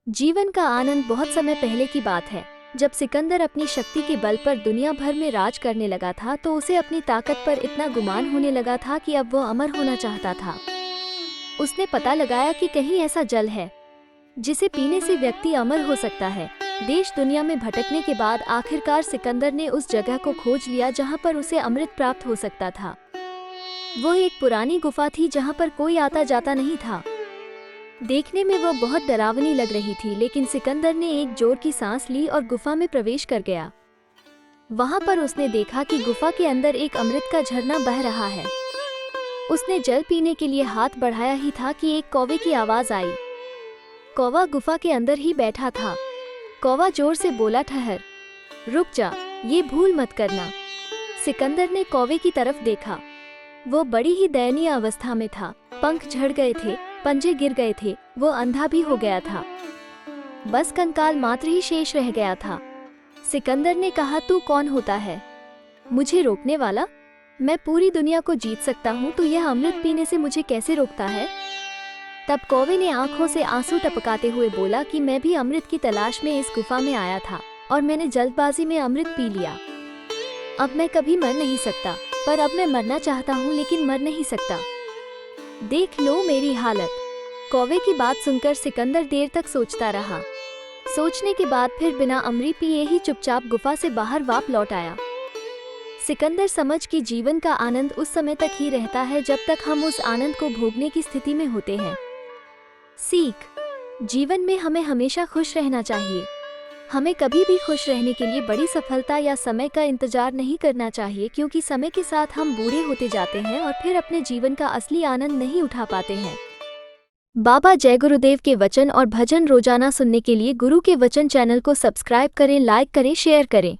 जीवन का आनंद बहुत समय पहले की बात है। जब सिकंदर अपनी शक्ति के बल पर दुनिया भर में राज करने लगा था तो उसे अपनी ताकत पर इतना गुमान होने लगा था कि अब वो अमर होना चाहता था। उसने पता लगाया कि कहीं ऐसा जल है जिसे पीने से व्यक्ति अमर हो सकता है। देश दुनिया में भटकने के बाद आखिरकार सिकंदर ने उस जगह को खोज लिया जहां पर उसे अमृत प्राप्त हो सकता था। वो एक पुरानी गुफा थी जहां पर कोई आता जाता नहीं था। देखने में वो बहुत डरावनी लग रही थी, लेकिन सिकंदर ने एक जोर की सांस ली और गुफा में प्रवेश कर गया। वहां पर उसने देखा कि गुफा के अंदर एक अमृत का झरना बह रहा है। उसने जल पीने के लिए हाथ बढ़ाया ही था कि एक कौवे की आवाज आई। कौवा गुफा के अंदर ही बैठा था। कौवा जोर से बोला, ठहर, रुक जा, ये भूल मत करना। सिकंदर ने कौवे की तरफ देखा। वो बड़ी ही दयनीय अवस्था में था। पंख झड़ गए थे, पंजे गिर गए थे, वो अंधा भी हो गया था। बस कंकाल मात्र ही शेष रह गया था। सिकंदर ने कहा, तू कौन होता है मुझे रोकने वाला? मैं पूरी दुनिया को जीत सकता हूँ, तो यह अमृत पीने से मुझे कैसे रोकता है? तब कौवे ने आंखों से आंसू टपकाते हुए बोला कि मैं भी अमृत की तलाश में इस गुफा में आया था और मैंने जल्दबाजी में अमृत पी लिया। अब मैं कभी मर नहीं सकता, पर अब मैं मरना चाहता हूँ लेकिन मर नहीं सकता। देख लो मेरी हालत। कौवे की बात सुनकर सिकंदर देर तक सोचता रहा। सोचने के बाद फिर बिना अमृत पिए ही चुपचाप गुफा से बाहर वापस लौट आया। सिकंदर समझ कि जीवन का आनंद उस समय तक ही रहता है जब तक हम उस आनंद को भोगने की स्थिति में होते हैं। सीख: जीवन में हमें हमेशा खुश रहना चाहिए। हमें कभी भी खुश रहने के लिए बड़ी सफलता या समय का इंतजार नहीं करना चाहिए, क्योंकि समय के साथ हम बूढ़े होते जाते हैं और फिर अपने जीवन का असली आनंद नहीं उठा पाते हैं। बाबा जय गुरुदेव के वचन और भजन रोजाना सुनने के लिए गुरु के वचन चैनल को सब्सक्राइब करें, लाइक करें, शेयर करें।